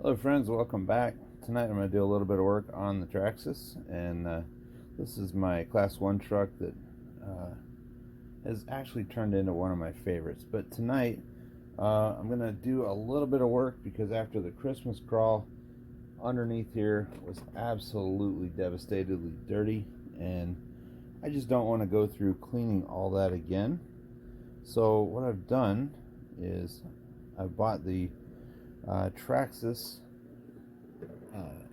Hello friends, welcome back. Tonight I'm going to do a little bit of work on the TRX, and this is my class 1 truck that has actually turned into one of my favorites. But tonight I'm going to do a little bit of work because after the Christmas crawl, underneath here was absolutely devastatedly dirty, and I just don't want to go through cleaning all that again. So what I've done is I've bought the Traxxas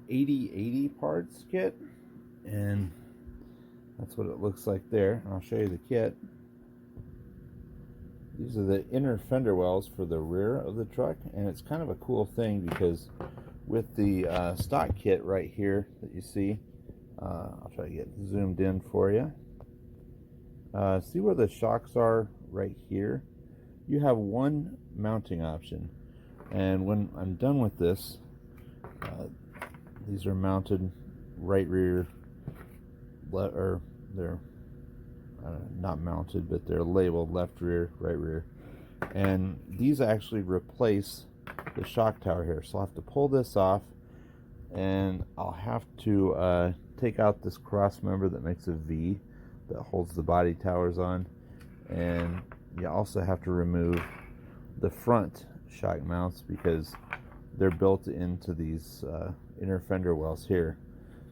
8080 parts kit, and that's what it looks like there. I'll show you the kit. These are the inner fender wells for the rear of the truck, and it's kind of a cool thing because with the stock kit right here that you see, I'll try to get zoomed in for you. See where the shocks are right here? You have one mounting option, and when I'm done with this, these are mounted right rear, or they're not mounted, but they're labeled left rear, right rear, and these actually replace the shock tower here. So I'll have to pull this off, and I'll have to take out this cross member that makes a V that holds the body towers on, and you also have to remove the front shock mounts because they're built into these inner fender wells here,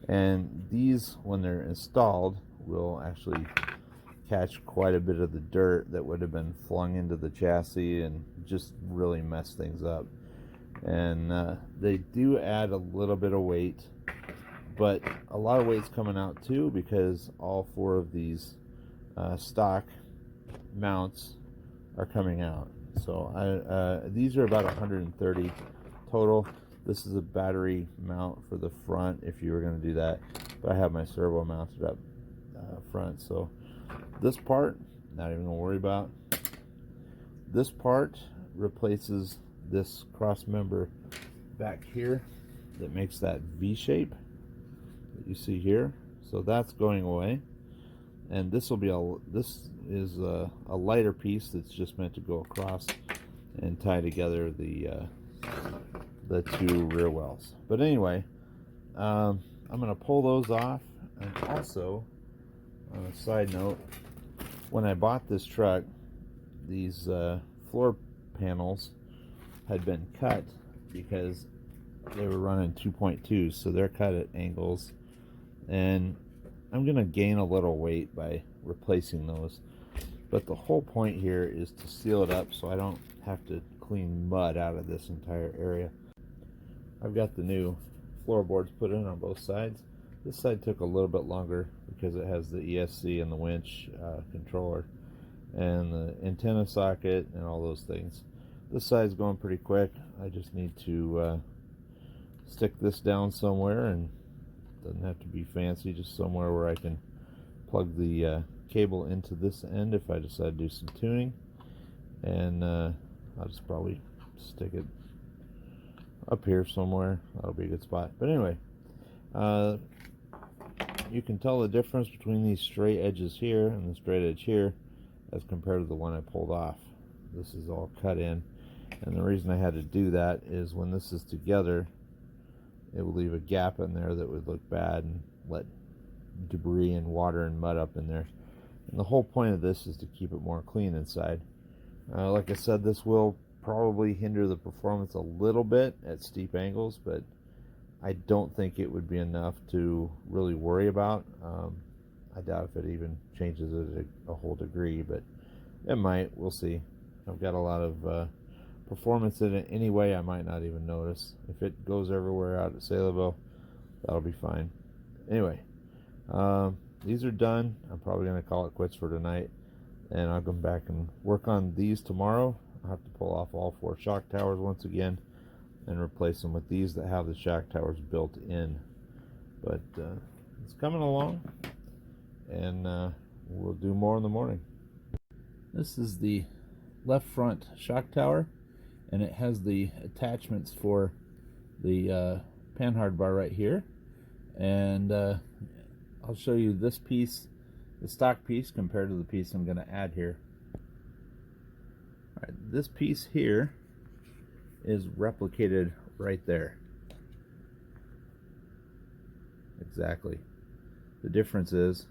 and these, when they're installed, will actually catch quite a bit of the dirt that would have been flung into the chassis and just really mess things up. And they do add a little bit of weight, but a lot of weight's coming out too because all four of these stock mounts are coming out. So these are about 130 total. This is a battery mount for the front if you were going to do that, but I have my servo mounted up front. So this part, not even going to worry about. This part replaces this cross member back here that makes that V shape that you see here. So that's going away, and this will be this is a lighter piece that's just meant to go across and tie together the two rear wells. But anyway, I'm going to pull those off. And also, on a side note, when I bought this truck, these floor panels had been cut because they were running 2.2, so they're cut at angles, and I'm going to gain a little weight by replacing those. But the whole point here is to seal it up so I don't have to clean mud out of this entire area. I've got the new floorboards put in on both sides. This side took a little bit longer because it has the ESC and the winch controller and the antenna socket and all those things. This side's going pretty quick. I just need to stick this down somewhere, and it doesn't have to be fancy, just somewhere where I can plug the cable into this end if I decide to do some tuning, and I'll just probably stick it up here somewhere. That'll be a good spot. But anyway, you can tell the difference between these straight edges here and the straight edge here as compared to the one I pulled off. This is all cut in, and the reason I had to do that is when this is together, it will leave a gap in there that would look bad and let debris and water and mud up in there. And the whole point of this is to keep it more clean inside. Like I said, this will probably hinder the performance a little bit at steep angles, but I don't think it would be enough to really worry about. I doubt if it even changes it a whole degree, but it might. We'll see. I've got a lot of performance in it anyway. I might not even notice. If it goes everywhere out at Sailorville, that'll be fine. Anyway, these are done. I'm probably going to call it quits for tonight, and I'll come back and work on these tomorrow. I'll have to pull off all four shock towers once again and replace them with these that have the shock towers built in. But it's coming along, and we'll do more in the morning. This is the left front shock tower, and it has the attachments for the panhard bar right here, and I'll show you this piece, the stock piece, compared to the piece I'm going to add here. All right, this piece here is replicated right there. Exactly. The difference is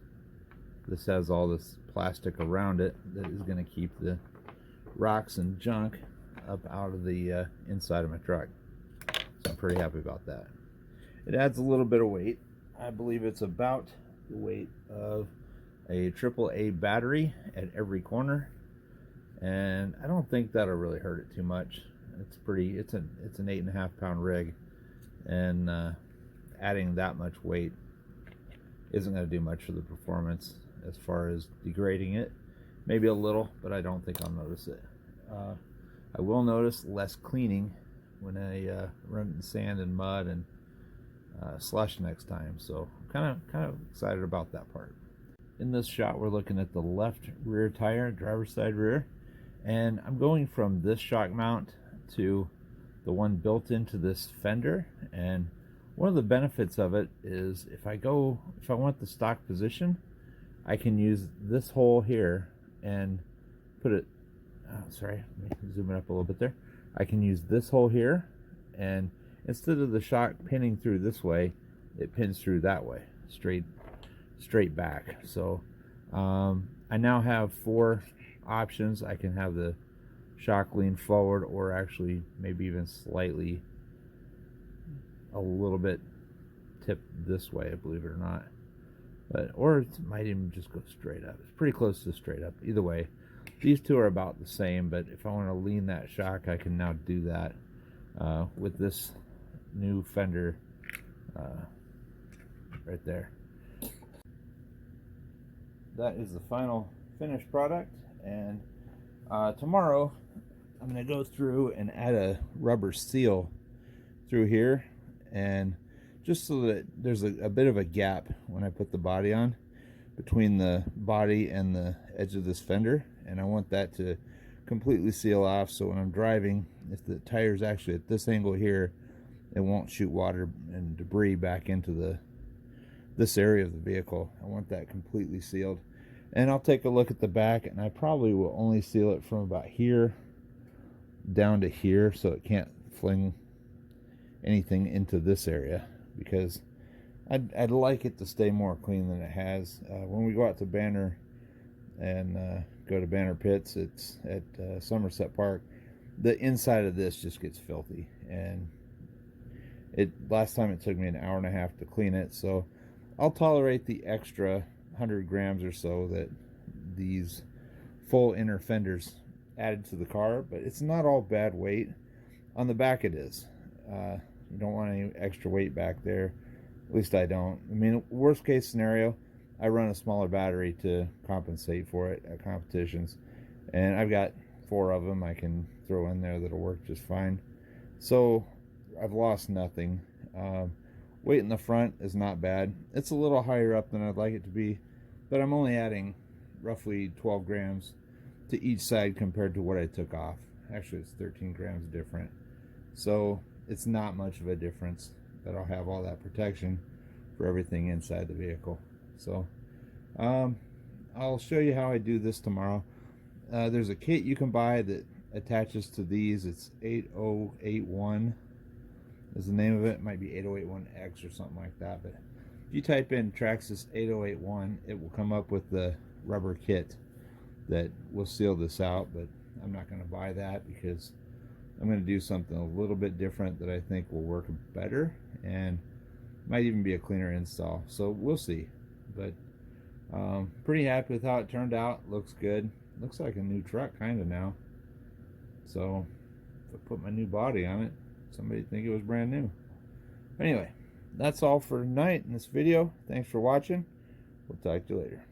this has all this plastic around it that is going to keep the rocks and junk up out of the inside of my truck. So I'm pretty happy about that. It adds a little bit of weight. I believe it's about the weight of a AAA battery at every corner, and I don't think that'll really hurt it too much. It's an 8.5 pound rig, and adding that much weight isn't going to do much for the performance as far as degrading it. Maybe a little, but I don't think I'll notice it. I will notice less cleaning when I run in sand and mud and slush next time. So I'm kind of excited about that part. In this shot, we're looking at the left rear tire, driver's side rear, and I'm going from this shock mount to the one built into this fender. And one of the benefits of it is if I want the stock position, I can use this hole here and put it, sorry, let me zoom it up a little bit there. I can use this hole here, and instead of the shock pinning through this way, it pins through that way, straight back. So I now have 4 options. I can have the shock lean forward, or actually maybe even slightly a little bit tipped this way, believe it or not. Or it might even just go straight up. It's pretty close to straight up. Either way, these two are about the same, but if I want to lean that shock, I can now do that with this new fender right there. That is the final finished product, and tomorrow I'm going to go through and add a rubber seal through here, and just so that there's a bit of a gap when I put the body on between the body and the edge of this fender, and I want that to completely seal off, so when I'm driving, if the tire's actually at this angle here, it won't shoot water and debris back into this area of the vehicle. I want that completely sealed. And I'll take a look at the back, and I probably will only seal it from about here down to here, so it can't fling anything into this area, because I'd like it to stay more clean than it has. When we go out to Banner and go to Banner Pits, it's at Somerset Park, the inside of this just gets filthy, and last time it took me an hour and a half to clean it. So I'll tolerate the extra 100 grams or so that these full inner fenders added to the car, but it's not all bad weight. On the back it is. You don't want any extra weight back there. At least I don't. I mean, worst case scenario, I run a smaller battery to compensate for it at competitions, and I've got 4 of them I can throw in there that'll work just fine. So I've lost nothing. Weight in the front is not bad. It's a little higher up than I'd like it to be, but I'm only adding roughly 12 grams to each side compared to what I took off. Actually, it's 13 grams different. So it's not much of a difference that I'll have all that protection for everything inside the vehicle. So I'll show you how I do this tomorrow. There's a kit you can buy that attaches to these. It's 8081 is the name of it. It might be 8081X or something like that, but if you type in Traxxas 8081, it will come up with the rubber kit that will seal this out. But I'm not going to buy that because I'm going to do something a little bit different that I think will work better and might even be a cleaner install. So we'll see. But pretty happy with how it turned out. Looks good. Looks like a new truck kind of now. So if I put my new body on it, somebody'd think it was brand new. Anyway, that's all for tonight in this video. Thanks for watching. We'll talk to you later.